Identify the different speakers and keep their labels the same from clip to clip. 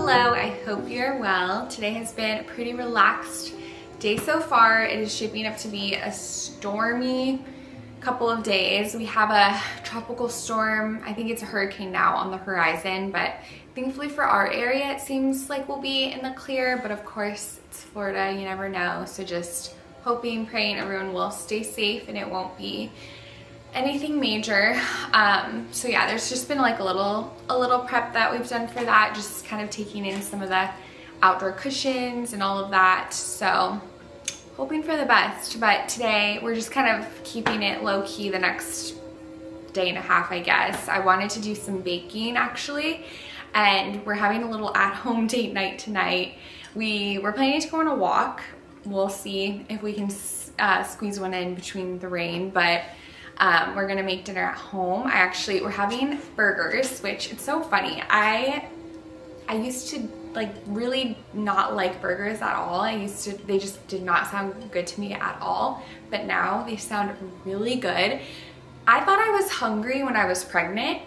Speaker 1: Hello, I hope you're well. Today has been a pretty relaxed day so far. It is shaping up to be a stormy couple of days. We have a tropical storm. I think it's a hurricane now on the horizon, but thankfully for our area, it seems like we'll be in the clear, but of course it's Florida, you never know. So just hoping, praying everyone will stay safe and it won't be anything major. So yeah, there's just been like a little prep that we've done for that, just kind of taking in some of the outdoor cushions and all of that. So hoping for the best, but today we're just kind of keeping it low-key the next day and a half, I guess. I wanted to do some baking actually, and we're having a little at-home date night tonight. We were planning to go on a walk. We'll see if we can squeeze one in between the rain, but we're gonna make dinner at home. We're having burgers, which it's so funny. I used to like really not like burgers at all. They just did not sound good to me at all, but now they sound really good. I thought I was hungry when I was pregnant,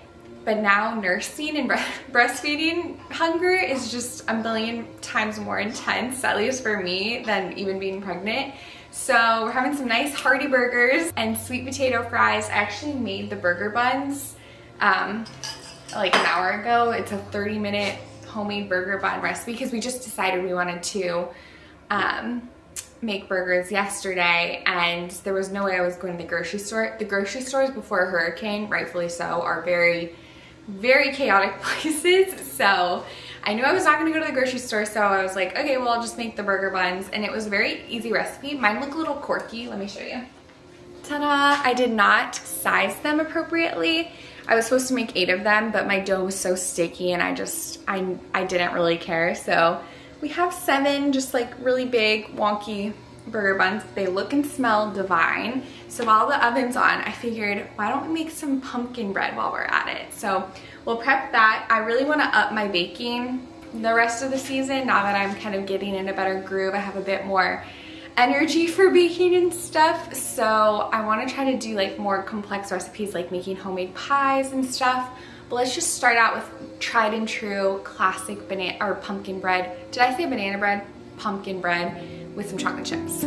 Speaker 1: but now nursing and breastfeeding hunger is just a million times more intense, at least for me, than even being pregnant. So we're having some nice hearty burgers and sweet potato fries. I actually made the burger buns like an hour ago. It's a 30-minute homemade burger bun recipe because we just decided we wanted to make burgers yesterday, and there was no way I was going to the grocery store. The grocery stores before a hurricane, rightfully so, are very, very chaotic places. So I knew I was not gonna go to the grocery store, so I was like, okay, well, I'll just make the burger buns. And it was a very easy recipe. Mine look a little quirky. Let me show you. Ta-da! I did not size them appropriately. I was supposed to make 8 of them, but my dough was so sticky and I didn't really care. So we have 7 just like really big, wonky burger buns. They look and smell divine. So while the oven's on, I figured, why don't we make some pumpkin bread while we're at it? So we'll prep that. I really want to up my baking the rest of the season now that I'm kind of getting in a better groove. I have a bit more energy for baking and stuff, so I want to try to do like more complex recipes like making homemade pies and stuff. But let's just start out with tried and true classic banana or pumpkin bread. Did I say banana bread? Pumpkin bread with some chocolate chips.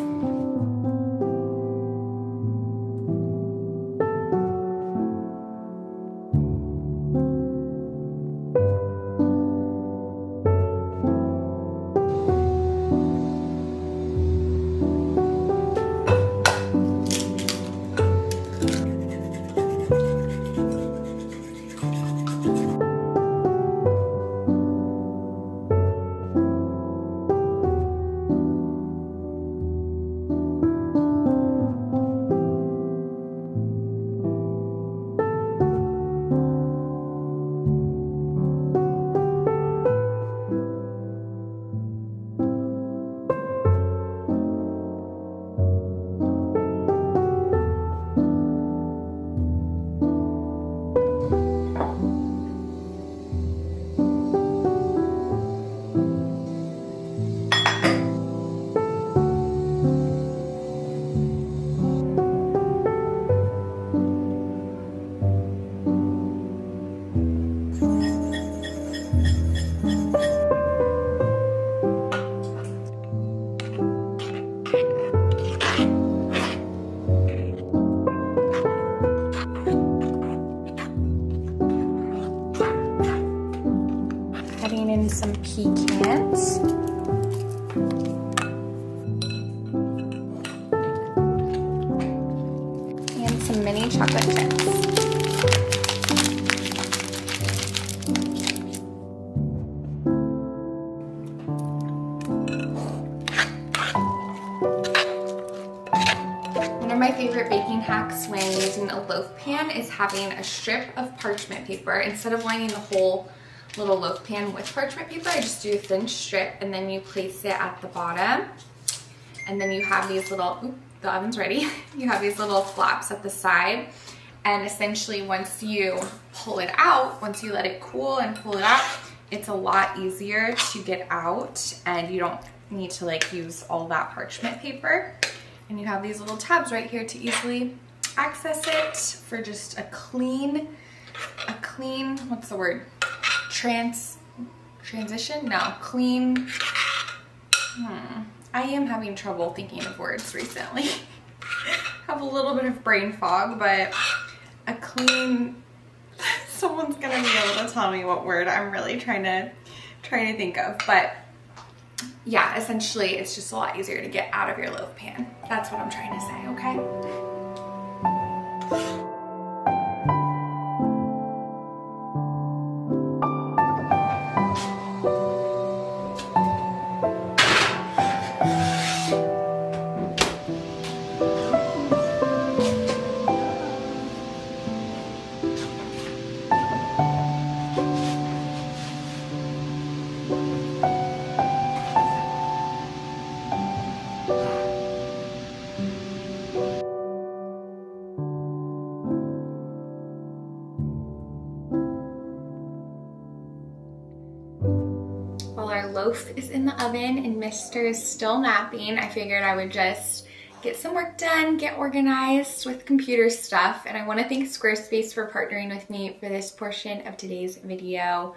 Speaker 1: Some pecans and some mini chocolate chips. One of my favorite baking hacks when using a loaf pan is having a strip of parchment paper. Instead of lining the whole little loaf pan with parchment paper, I just do a thin strip and then you place it at the bottom, and then you have these little, the oven's ready. You have these little flaps at the side, and essentially once you pull it out, once you let it cool and pull it out, it's a lot easier to get out and you don't need to like use all that parchment paper. And you have these little tabs right here to easily access it for just a clean, what's the word? transition? No, clean. I am having trouble thinking of words recently. Have a little bit of brain fog, but a clean, someone's gonna be able to tell me what word I'm really trying to think of. But yeah, essentially it's just a lot easier to get out of your loaf pan. That's what I'm trying to say, okay? Loaf is in the oven and Mister is still napping. I figured I would just get some work done, get organized with computer stuff, and I want to thank Squarespace for partnering with me for this portion of today's video.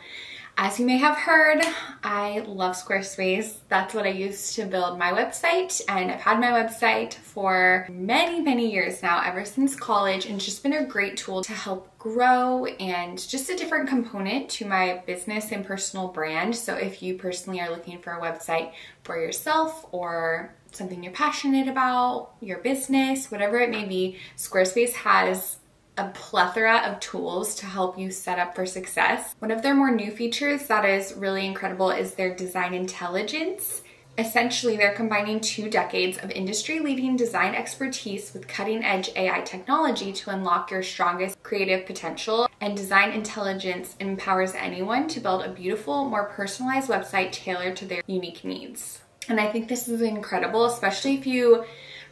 Speaker 1: As you may have heard, I love Squarespace. That's what I use to build my website, and I've had my website for many years now, ever since college, and it's just been a great tool to help grow and just a different component to my business and personal brand. So if you personally are looking for a website for yourself or something you're passionate about, your business, whatever it may be, Squarespace has a plethora of tools to help you set up for success. One of their more new features that is really incredible is their design intelligence. Essentially, they're combining 2 decades of industry-leading design expertise with cutting-edge AI technology to unlock your strongest creative potential, and design intelligence empowers anyone to build a beautiful, more personalized website tailored to their unique needs. And I think this is incredible, especially if you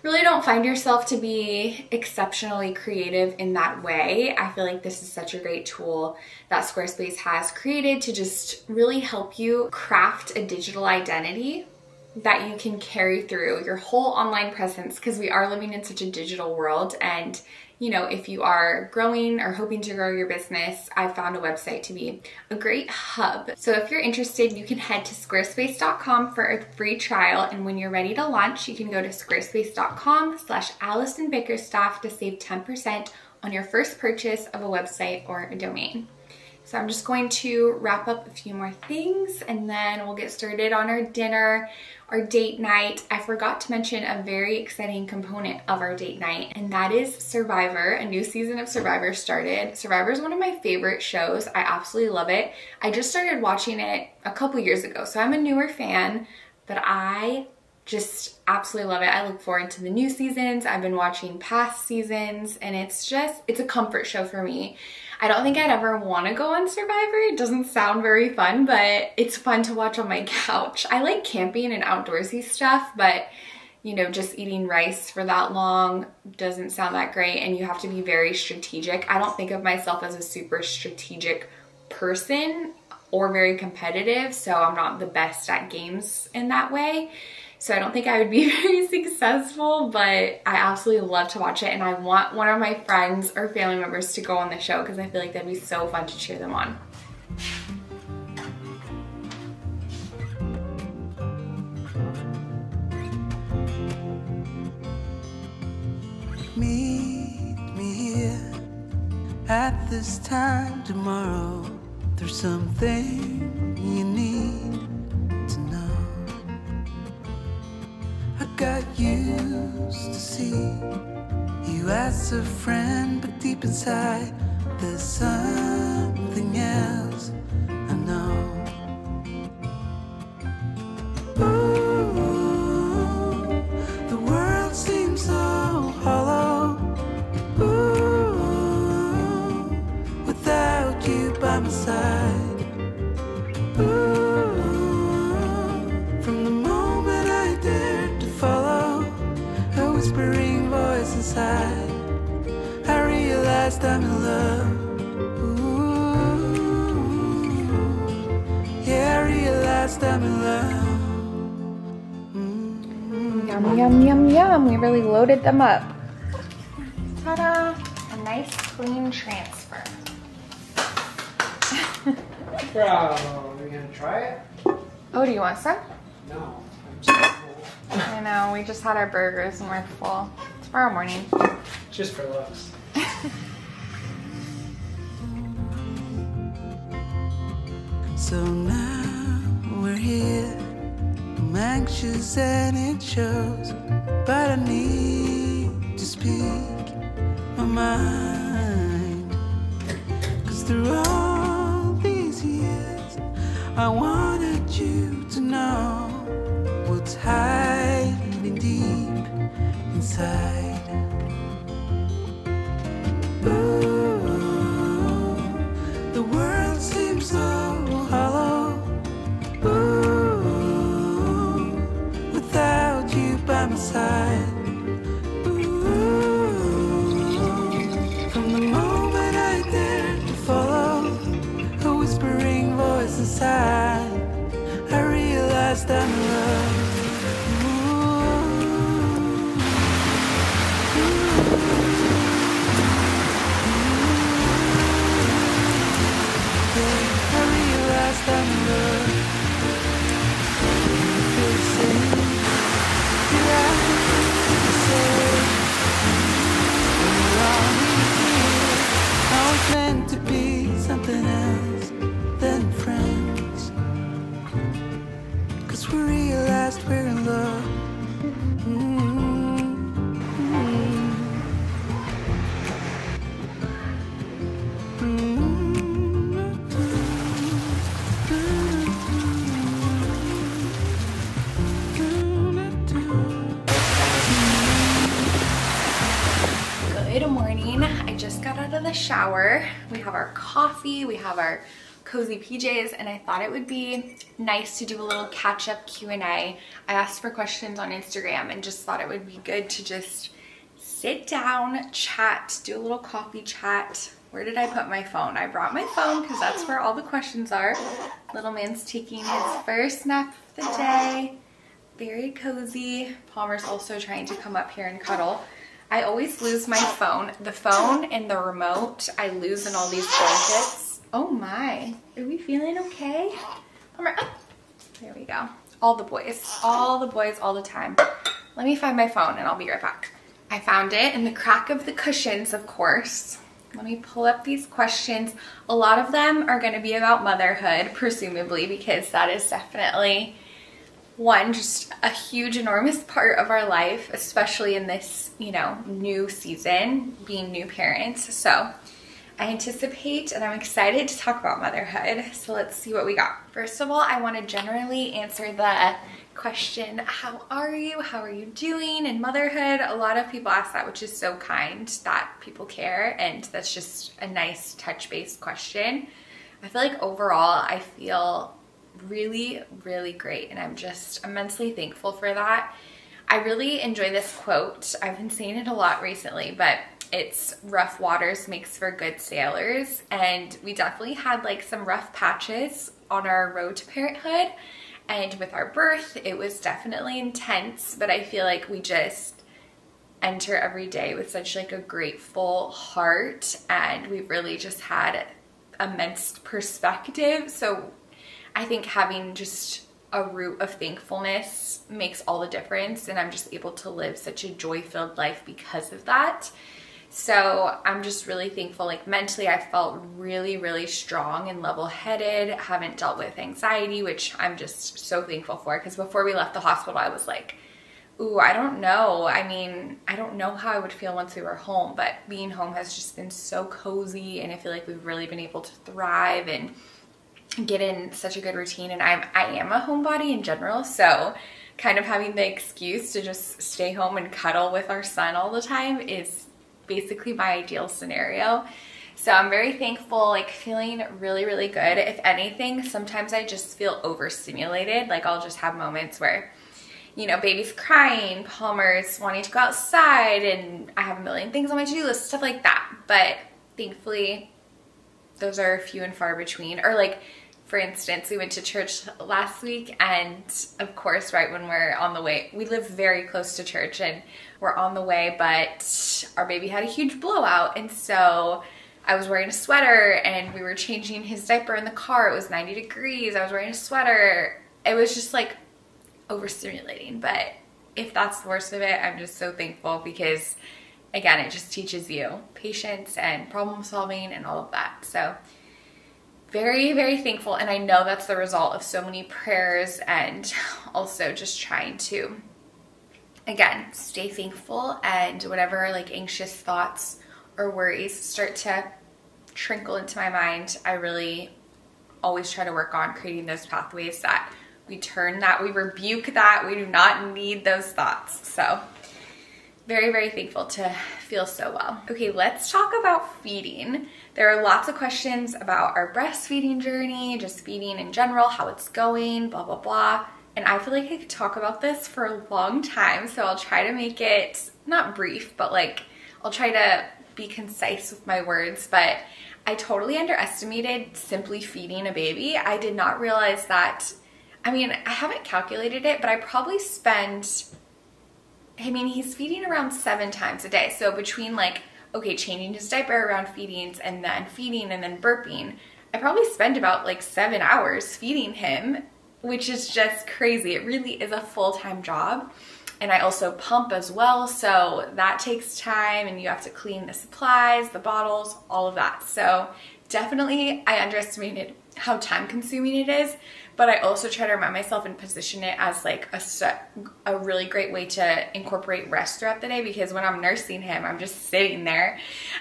Speaker 1: really don't find yourself to be exceptionally creative in that way. I feel like this is such a great tool that Squarespace has created to just really help you craft a digital identity that you can carry through your whole online presence, because we are living in such a digital world. And you know, if you are growing or hoping to grow your business, I found a website to be a great hub. So if you're interested, you can head to squarespace.com for a free trial. And when you're ready to launch, you can go to squarespace.com/AllisonBakerstaff to save 10% on your first purchase of a website or a domain. So I'm just going to wrap up a few more things and then we'll get started on our dinner, our date night. I forgot to mention a very exciting component of our date night, and that is Survivor. A new season of Survivor started. Survivor is one of my favorite shows. I absolutely love it. I just started watching it a couple years ago, so I'm a newer fan, but I just absolutely love it. I look forward to the new seasons. I've been watching past seasons, and it's a comfort show for me. I don't think I'd ever want to go on Survivor. It doesn't sound very fun, but it's fun to watch on my couch. I like camping and outdoorsy stuff, but you know, just eating rice for that long doesn't sound that great, and you have to be very strategic. I don't think of myself as a super strategic person or very competitive, so I'm not the best at games in that way. So I don't think I would be very successful, but I absolutely love to watch it, and I want one of my friends or family members to go on the show because I feel like that'd be so fun to cheer them on.
Speaker 2: Meet me here at this time tomorrow. There's something you need to know. I got used to see you as a friend, but deep inside there's something else I know. Ooh, the world seems so hollow. Ooh, without you by my side. Ooh, from the moment I dared to follow a whispering voice inside, I realized I'm in love. Ooh, yeah, I realized I'm in love.
Speaker 1: Yum, yum, yum, yum. We really loaded them up. Ta-da! A nice clean transfer.
Speaker 3: Oh, man. to try it?
Speaker 1: Oh, do you want some?
Speaker 3: No, I'm just full.
Speaker 1: I know, we just had our burgers and we're full. Tomorrow morning.
Speaker 3: Just for looks.
Speaker 2: So now we're here. I'm anxious and it shows, but I need to speak my mind. 'Cause through all these years, I wanted you to know what's hiding deep inside. Ooh, the world seems so hollow. Ooh, without you by my side. Ooh, from the moment I dared to follow a whispering voice inside, I realized I'm in love. Meant to be something else than friends, 'cause we realized we're in love.
Speaker 1: Good morning. I just got out of the shower. We have our coffee, we have our cozy PJs, and I thought it would be nice to do a little catch-up Q&A. I asked for questions on Instagram and just thought it would be good to just sit down, chat, do a little coffee chat. Where did I put my phone? I brought my phone because that's where all the questions are. Little man's taking his first nap of the day. Very cozy. Palmer's also trying to come up here and cuddle. I always lose my phone. The phone and the remote, I lose in all these blankets. Oh my, are we feeling okay? Palmer, up. There we go. All the boys, all the time. Let me find my phone and I'll be right back. I found it in the crack of the cushions, of course. Let me pull up these questions. A lot of them are gonna be about motherhood, presumably, because that is definitely one, just a huge, enormous part of our life, especially in this, you know, new season, being new parents. So I anticipate and I'm excited to talk about motherhood. So let's see what we got. First of all, I want to generally answer the question, how are you? How are you doing in motherhood? A lot of people ask that, which is so kind that people care, and that's just a nice touch-based question. I feel like overall I feel really, really great, and I'm just immensely thankful for that. I really enjoy this quote. I've been saying it a lot recently, but it's rough waters makes for good sailors, and we definitely had like some rough patches on our road to parenthood, and with our birth it was definitely intense, but I feel like we just enter every day with such like a grateful heart, and we've really just had immense perspective. So I think having just a root of thankfulness makes all the difference, and I'm just able to live such a joy-filled life because of that. So I'm just really thankful. Like mentally, I felt really, really strong and level-headed. Haven't dealt with anxiety, which I'm just so thankful for, because before we left the hospital, I was like, ooh, I don't know. I mean, I don't know how I would feel once we were home, but being home has just been so cozy, and I feel like we've really been able to thrive and get in such a good routine. And I am a homebody in general, so kind of having the excuse to just stay home and cuddle with our son all the time is basically my ideal scenario. So I'm very thankful, like feeling really, really good. If anything, sometimes I just feel overstimulated. Like I'll just have moments where, you know, baby's crying, Palmer's wanting to go outside, and I have a million things on my to-do list, stuff like that. But thankfully, those are few and far between. Or like, for instance, we went to church last week, and of course, right when we're on the way, we live very close to church and we're on the way, but our baby had a huge blowout. And so I was wearing a sweater and we were changing his diaper in the car. It was 90 degrees. I was wearing a sweater. It was just like overstimulating. But if that's the worst of it, I'm just so thankful because, again, it just teaches you patience and problem solving and all of that. So very, very thankful. And I know that's the result of so many prayers and also just trying to, again, stay thankful, and whatever like anxious thoughts or worries start to trickle into my mind, I really always try to work on creating those pathways that we turn that, we rebuke that, we do not need those thoughts. So very, very thankful to feel so well. Okay, let's talk about feeding. There are lots of questions about our breastfeeding journey, just feeding in general, how it's going, blah, blah, blah. And I feel like I could talk about this for a long time, so I'll try to make it not brief, but like I'll try to be concise with my words. But I totally underestimated simply feeding a baby. I did not realize that, I mean, I haven't calculated it, but I probably spend, I mean, he's feeding around 7 times a day. So between like, okay, changing his diaper around feedings and then burping, I probably spend about like 7 hours feeding him, which is just crazy. It really is a full-time job. And I also pump as well, so that takes time, and you have to clean the supplies, the bottles, all of that. So definitely I underestimated how time consuming it is, but I also try to remind myself and position it as like a really great way to incorporate rest throughout the day, because when I'm nursing him, I'm just sitting there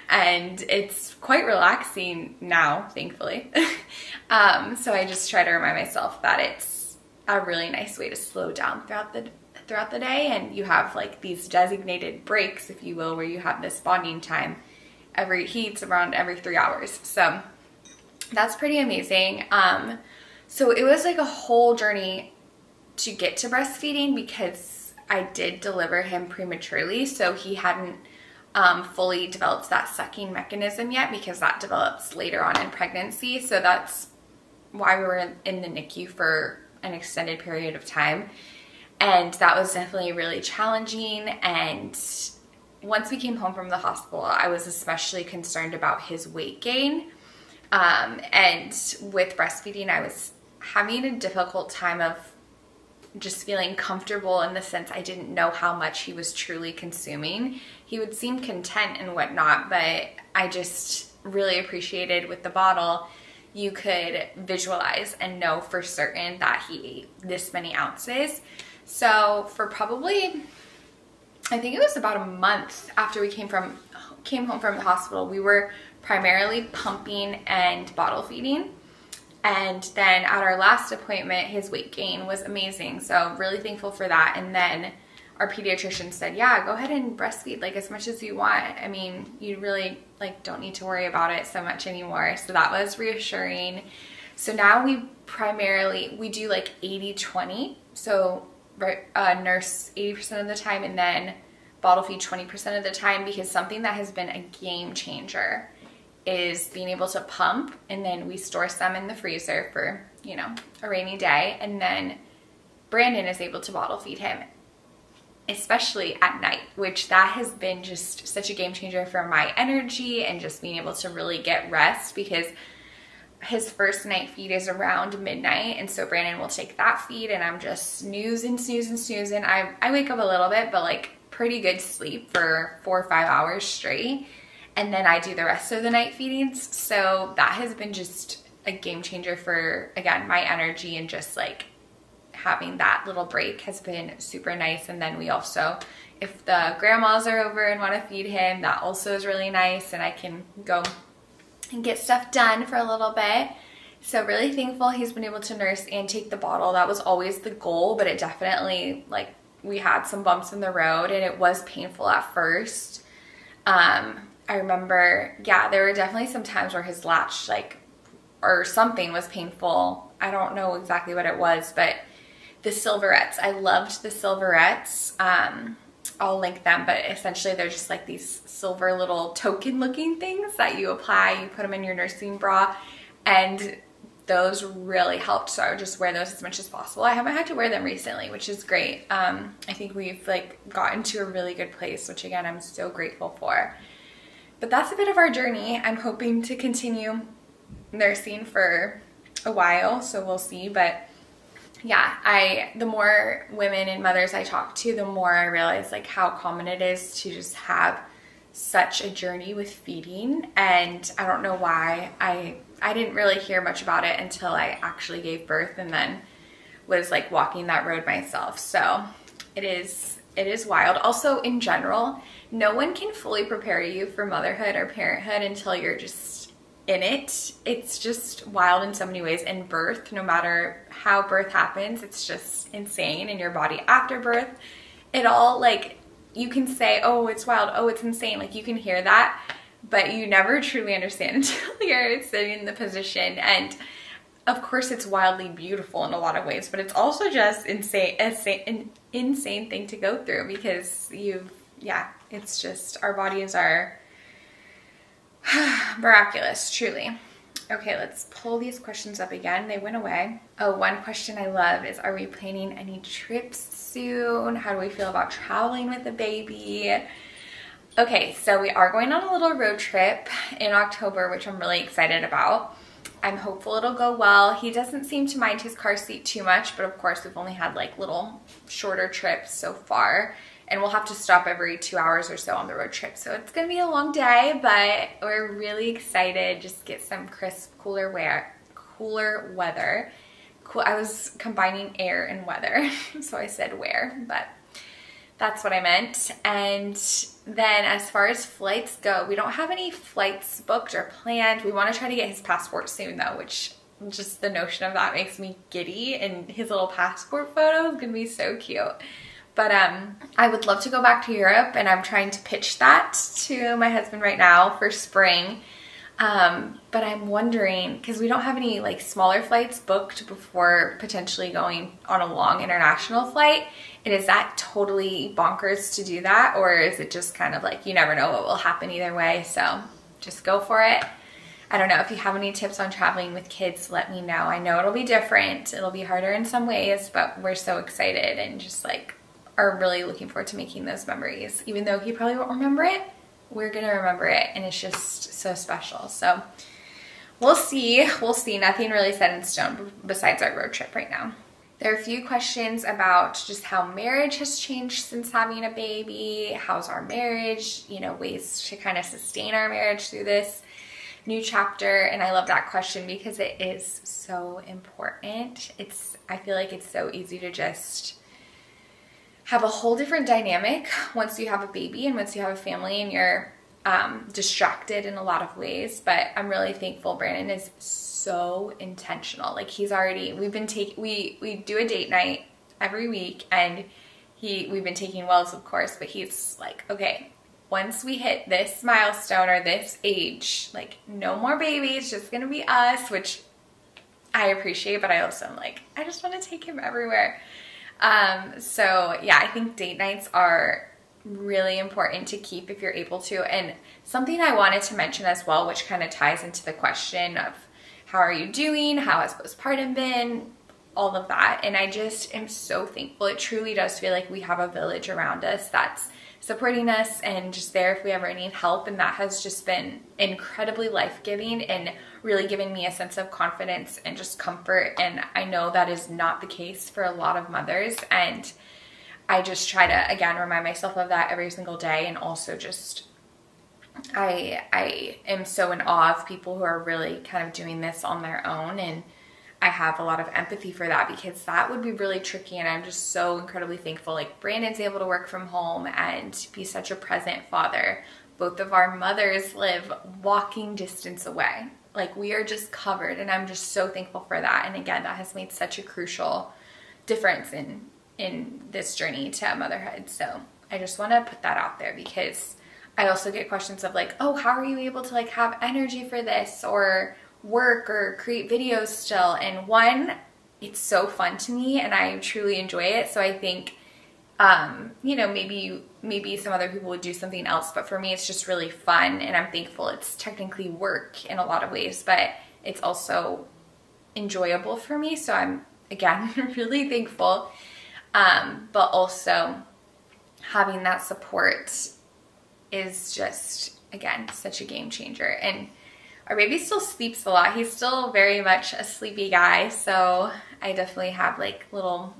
Speaker 1: and it's quite relaxing now, thankfully. So I just try to remind myself that it's a really nice way to slow down throughout the day, and you have like these designated breaks, if you will, where you have this bonding time he's around every 3 hours. So that's pretty amazing. So it was like a whole journey to get to breastfeeding because I did deliver him prematurely, so he hadn't fully developed that sucking mechanism yet, because that develops later on in pregnancy. So that's why we were in the NICU for an extended period of time. And that was definitely really challenging. And once we came home from the hospital, I was especially concerned about his weight gain. And with breastfeeding, I was having a difficult time of just feeling comfortable, in the sense I didn't know how much he was truly consuming. He would seem content and whatnot, but I just really appreciated with the bottle, you could visualize and know for certain that he ate this many ounces. So for probably, I think it was about a month after we came home from the hospital, we were primarily pumping and bottle feeding. And then at our last appointment, his weight gain was amazing. So really thankful for that. And then our pediatrician said, yeah, go ahead and breastfeed like as much as you want. I mean, you really like don't need to worry about it so much anymore. So that was reassuring. So now we do like 80-20. So nurse 80% of the time and then bottle feed 20% of the time, because something that has been a game changer is being able to pump, and then we store some in the freezer for, you know, a rainy day, and then Brandon is able to bottle feed him, especially at night, which that has been just such a game changer for my energy and just being able to really get rest, because his first night feed is around midnight, and so Brandon will take that feed and I'm just snoozing. I wake up a little bit, but like pretty good sleep for 4 or 5 hours straight, and then I do the rest of the night feedings. So that has been just a game changer for, again, my energy, and just like having that little break has been super nice. And then we also, if the grandmas are over and want to feed him, that also is really nice, and I can go and get stuff done for a little bit. So really thankful he's been able to nurse and take the bottle. That was always the goal, but it definitely, like, we had some bumps in the road and it was painful at first. I remember, yeah, there were definitely some times where his latch, like, or something was painful. I don't know exactly what it was, but the silverettes, I loved the silverettes. I'll link them, but essentially they're just like these silver little token looking things that you apply. You put them in your nursing bra, and those really helped. So I would just wear those as much as possible. I haven't had to wear them recently, which is great. I think we've like gotten to a really good place, which again, I'm so grateful for. But that's a bit of our journey. I'm hoping to continue nursing for a while, so we'll see. But yeah, the more women and mothers I talk to, the more I realize like how common it is to just have such a journey with feeding. And I don't know why I didn't really hear much about it until I actually gave birth and then was like walking that road myself. So it is wild. Also, in general, no one can fully prepare you for motherhood or parenthood until you're just in it. It's just wild in so many ways. And birth, no matter how birth happens, it's just insane. In your body after birth, it all, like, you can say, oh, it's wild, oh, it's insane. Like, you can hear that, but you never truly understand until you're sitting in the position. And of course, it's wildly beautiful in a lot of ways, but it's also just insane, an insane thing to go through because it's just, our bodies are miraculous, truly. Okay, let's pull these questions up again. They went away. Oh, one question I love is, are we planning any trips soon? How do we feel about traveling with the baby? Okay, so we are going on a little road trip in October, which I'm really excited about. I'm hopeful it'll go well. He doesn't seem to mind his car seat too much, but of course we've only had like little shorter trips so far, and we'll have to stop every 2 hours or so on the road trip. So it's gonna be a long day, but we're really excited. Just get some crisp, cooler weather. Cool. I was combining air and weather, so I said wear, but that's what I meant. And then as far as flights go, we don't have any flights booked or planned. We want to try to get his passport soon though, which just the notion of that makes me giddy, and his little passport photo is gonna be so cute. But I would love to go back to Europe, and I'm trying to pitch that to my husband right now for spring. But I'm wondering, because we don't have any like smaller flights booked before potentially going on a long international flight. And is that totally bonkers to do that? Or is it just kind of like, you never know what will happen either way, so just go for it. I don't know. If you have any tips on traveling with kids, let me know. I know it'll be different. It'll be harder in some ways, but we're so excited and just like are really looking forward to making those memories. Even though he probably won't remember it, we're gonna remember it, and it's just so special. So we'll see. We'll see. Nothing really set in stone besides our road trip right now. There are a few questions about just how marriage has changed since having a baby. How's our marriage? You know, ways to kind of sustain our marriage through this new chapter. And I love that question because it is so important. I feel like it's so easy to just have a whole different dynamic once you have a baby and once you have a family and you're distracted in a lot of ways. But I'm really thankful Brandon is so intentional. Like, he's already, we do a date night every week, and we've been taking Wells, of course, but he's like, okay, once we hit this milestone or this age, like, no more babies, just gonna be us, which I appreciate, but I also am like, I just want to take him everywhere. So yeah, I think date nights are really important to keep if you're able to. And something I wanted to mention as well, which kind of ties into the question of how are you doing, how has postpartum been, all of that. And I just am so thankful. It truly does feel like we have a village around us that's supporting us and just there if we ever need help. And that has just been incredibly life-giving and really given me a sense of confidence and just comfort. And I know that is not the case for a lot of mothers. And I just try to, again, remind myself of that every single day. And also just, I am so in awe of people who are really kind of doing this on their own. And I have a lot of empathy for that because that would be really tricky. And I'm just so incredibly thankful. Like, Brandon's able to work from home and be such a present father. Both of our mothers live walking distance away. Like, we are just covered, and I'm just so thankful for that. And again, that has made such a crucial difference in this journey to motherhood. So I just want to put that out there because I also get questions of like, oh, how are you able to like have energy for this or work or create videos still? And one, it's so fun to me and I truly enjoy it. So I think, you know, maybe some other people would do something else, but for me, it's just really fun. And I'm thankful it's technically work in a lot of ways, but it's also enjoyable for me. So I'm, again, really thankful. But also having that support is just again, such a game changer. And our baby still sleeps a lot. He's still very much a sleepy guy, so I definitely have like little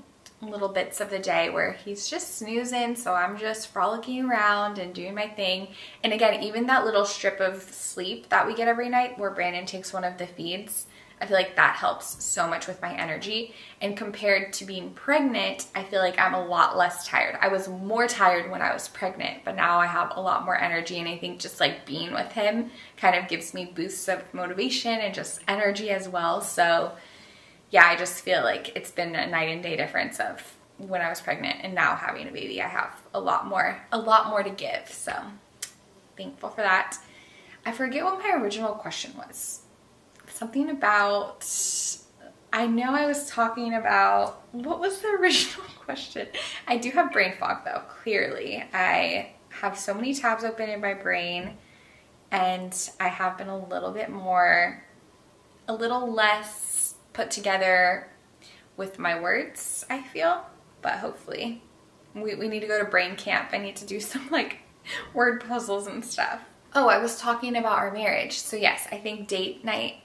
Speaker 1: bits of the day where he's just snoozing, so I'm just frolicking around and doing my thing. And again, even that little strip of sleep that we get every night where Brandon takes one of the feeds, I feel like that helps so much with my energy. And compared to being pregnant, I feel like I'm a lot less tired. I was more tired when I was pregnant, but now I have a lot more energy, and I think just like being with him kind of gives me boosts of motivation and just energy as well. So yeah, I just feel like it's been a night and day difference of when I was pregnant and now having a baby. I have a lot more to give, so thankful for that. I forget what my original question was. Something about, I know I was talking about, what was the original question? I do have brain fog though, clearly. I have so many tabs open in my brain, and I have been a little less put together with my words, I feel, but hopefully. We need to go to brain camp. I need to do some like word puzzles and stuff. Oh, I was talking about our marriage. So yes, I think date night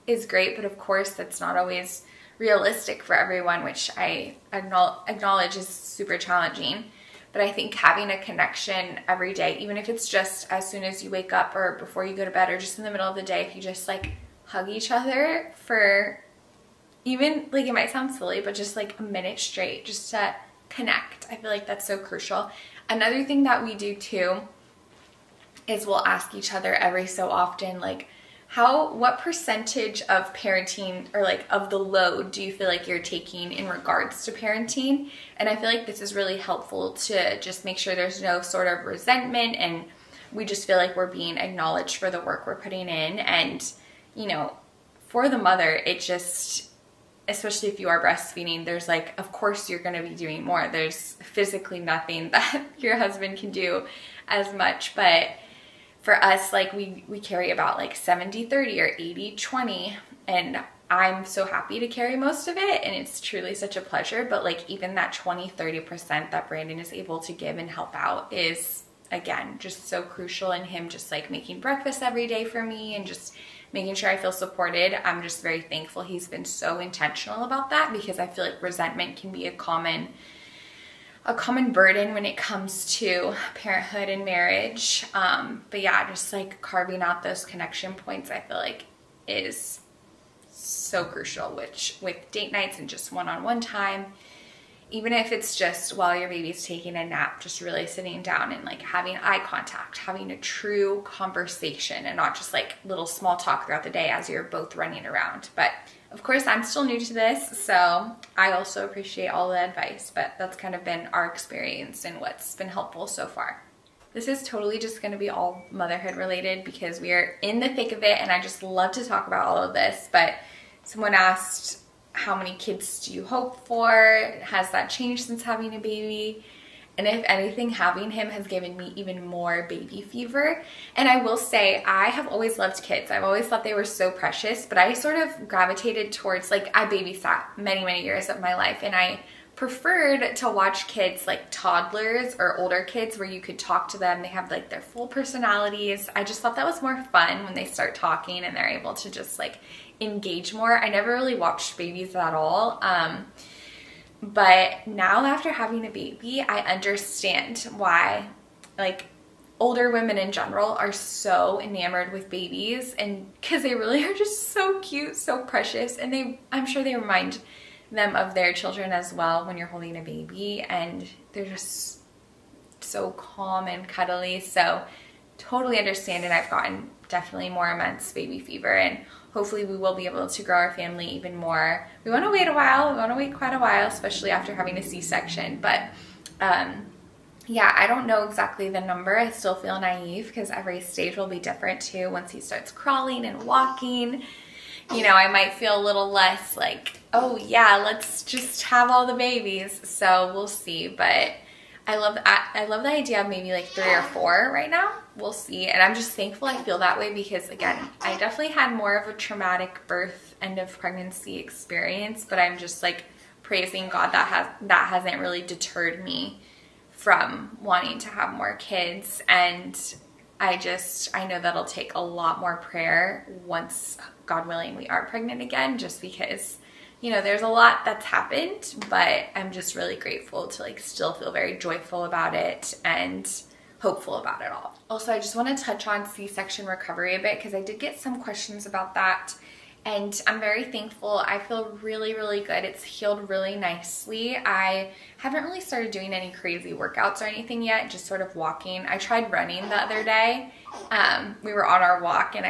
Speaker 1: is great, but of course that's not always realistic for everyone, which I acknowledge is super challenging. But I think having a connection every day, even if it's just as soon as you wake up or before you go to bed or just in the middle of the day, if you just like hug each other for even, like, it might sound silly, but just like a minute straight, just to connect. I feel like that's so crucial. Another thing that we do too is we'll ask each other every so often, like, what percentage of parenting, or like of the load, do you feel like you're taking in regards to parenting? And I feel like this is really helpful to just make sure there's no sort of resentment, and we just feel like we're being acknowledged for the work we're putting in. And, you know, for the mother, it just, especially if you are breastfeeding, there's like, of course you're going to be doing more. There's physically nothing that your husband can do as much, but for us, like we carry about like 70-30 or 80-20, and I'm so happy to carry most of it, and it's truly such a pleasure. But like even that 20-30% that Brandon is able to give and help out is, again, just so crucial. In him just like making breakfast every day for me and just making sure I feel supported. I'm just very thankful he's been so intentional about that, because I feel like resentment can be a common burden when it comes to parenthood and marriage. But yeah, just like carving out those connection points, I feel like is so crucial, which with date nights and just one-on-one time, even if it's just while your baby's taking a nap, just really sitting down and like having eye contact, having a true conversation, and not just like little small talk throughout the day as you're both running around. But of course, I'm still new to this, so I also appreciate all the advice, but that's kind of been our experience and what's been helpful so far. This is totally just going to be all motherhood related because we are in the thick of it, and I just love to talk about all of this. But someone asked, how many kids do you hope for? Has that changed since having a baby? And if anything, having him has given me even more baby fever. And I will say, I have always loved kids. I've always thought they were so precious, but I sort of gravitated towards, like, I babysat many years of my life, and I preferred to watch kids like toddlers or older kids where you could talk to them. They have like their full personalities. I just thought that was more fun when they start talking and they're able to just like engage more. I never really watched babies at all. But now after having a baby, I understand why like older women in general are so enamored with babies, and because they really are just so cute, so precious, and I'm sure they remind them of their children as well when you're holding a baby, and they're just so calm and cuddly. So totally understand, and I've gotten definitely more immense baby fever, and hopefully we will be able to grow our family even more. We want to wait a while. We want to wait quite a while, especially after having a C-section. But yeah, I don't know exactly the number. I still feel naive because every stage will be different too. Once he starts crawling and walking, you know, I might feel a little less like, oh yeah, let's just have all the babies. So we'll see. But I love the idea of maybe like 3 or 4 right now. We'll see. And I'm just thankful I feel that way because, again, I definitely had more of a traumatic birth, end of pregnancy experience, but I'm just like praising God that hasn't really deterred me from wanting to have more kids. And I know that'll take a lot more prayer once, God willing, we are pregnant again, just because, you know, there's a lot that's happened, but I'm just really grateful to like still feel very joyful about it and hopeful about it all. Also, I just want to touch on C-section recovery a bit because I did get some questions about that, and I'm very thankful. I feel really, really good. It's healed really nicely. I haven't really started doing any crazy workouts or anything yet, just sort of walking. I tried running the other day. We were on our walk and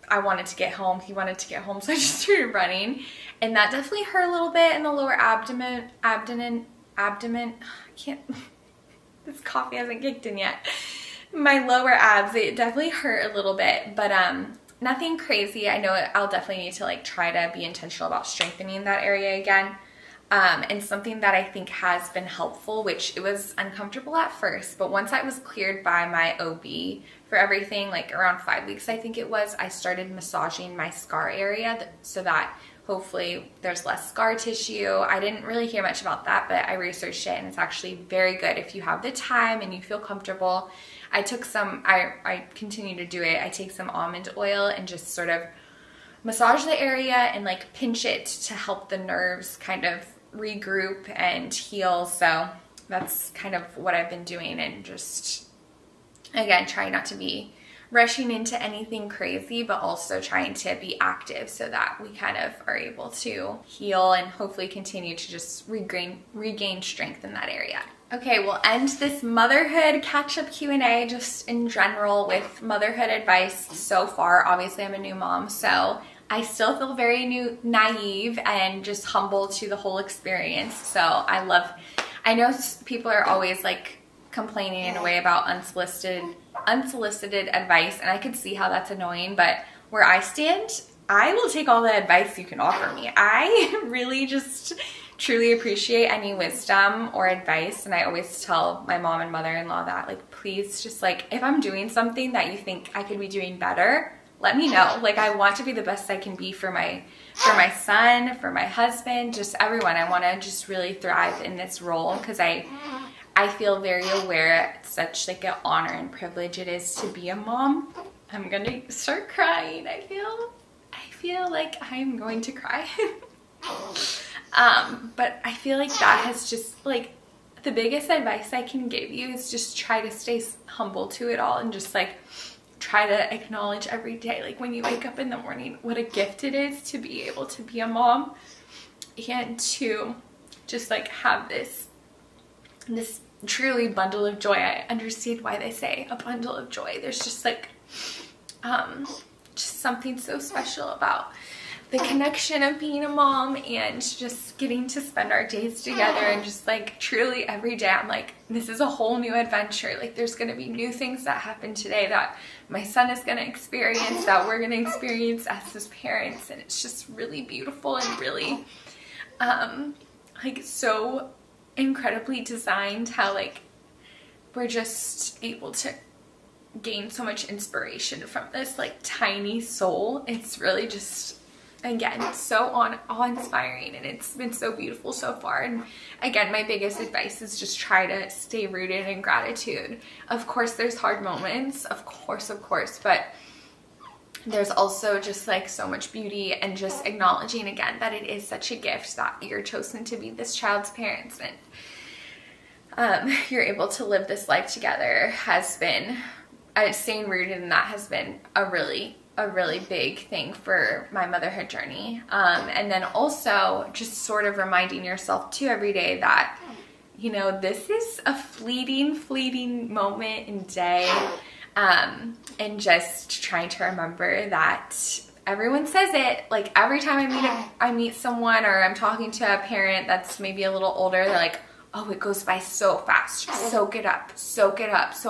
Speaker 1: I wanted to get home. He wanted to get home, so I just started running. And that definitely hurt a little bit in the lower abdomen. I can't, this coffee hasn't kicked in yet. My lower abs, it definitely hurt a little bit, but nothing crazy. I know I'll definitely need to like try to be intentional about strengthening that area again. And something that I think has been helpful, which it was uncomfortable at first, but once I was cleared by my OB for everything, like around 5 weeks, I think it was, I started massaging my scar area so that hopefully there's less scar tissue. I didn't really hear much about that, but I researched it and it's actually very good if you have the time and you feel comfortable. I took some, I continue to do it. I take some almond oil and just sort of massage the area and like pinch it to help the nerves kind of regroup and heal. So that's kind of what I've been doing, and just again trying not to be rushing into anything crazy, but also trying to be active so that we kind of are able to heal and hopefully continue to just regain strength in that area. Okay, we'll end this motherhood catch-up Q&A just in general with motherhood advice so far. Obviously, I'm a new mom, so I still feel very naive and just humble to the whole experience. So I know people are always like complaining in a way about unsolicited advice, and I could see how that's annoying, but where I stand, I will take all the advice you can offer me. I really just truly appreciate any wisdom or advice, and I always tell my mom and mother-in-law that, like, please just like, if I'm doing something that you think I could be doing better, let me know. Like, I want to be the best I can be for my son, for my husband, just everyone. I want to just really thrive in this role because I feel very aware it's such like an honor and privilege it is to be a mom. I'm gonna start crying. I feel like I'm going to cry. But I feel like that has just like, the biggest advice I can give you is just try to stay humble to it all and just like try to acknowledge every day, like when you wake up in the morning, what a gift it is to be able to be a mom and to just like have this truly bundle of joy. I understand why they say a bundle of joy. There's just like just something so special about the connection of being a mom and just getting to spend our days together, and just like truly every day I'm like, this is a whole new adventure. Like, there's going to be new things that happen today that my son is going to experience, that we're going to experience as his parents, and it's just really beautiful and really like so incredibly designed how like we're just able to gain so much inspiration from this like tiny soul. It's really just, again, so awe-inspiring, and it's been so beautiful so far. And again, my biggest advice is just try to stay rooted in gratitude. Of course there's hard moments, of course, but there's also just like so much beauty, and just acknowledging again that it is such a gift that you're chosen to be this child's parents, and you're able to live this life together has been, staying rooted in that has been a really big thing for my motherhood journey. And then also just sort of reminding yourself too every day that, you know, this is a fleeting moment and day. And just trying to remember that everyone says it, like every time I meet someone or I'm talking to a parent that's maybe a little older, they're like, oh, it goes by so fast. Soak it up. So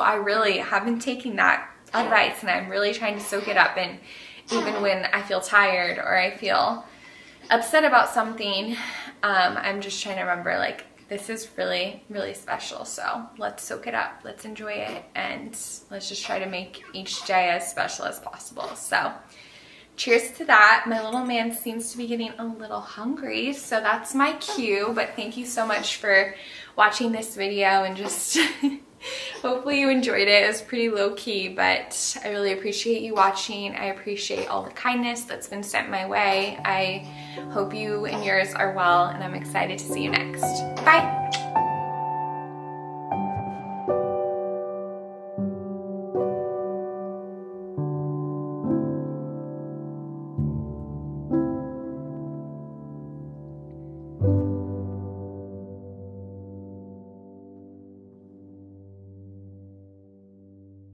Speaker 1: I really have been taking that advice, and I'm really trying to soak it up. And even when I feel tired or I feel upset about something, I'm just trying to remember, like, this is really special. So let's soak it up, let's enjoy it, and let's just try to make each day as special as possible. So cheers to that. My little man seems to be getting a little hungry, so that's my cue. But thank you so much for watching this video and just Hopefully you enjoyed it. It was pretty low key, but I really appreciate you watching. I appreciate all the kindness that's been sent my way. I hope you and yours are well, and I'm excited to see you next. Bye.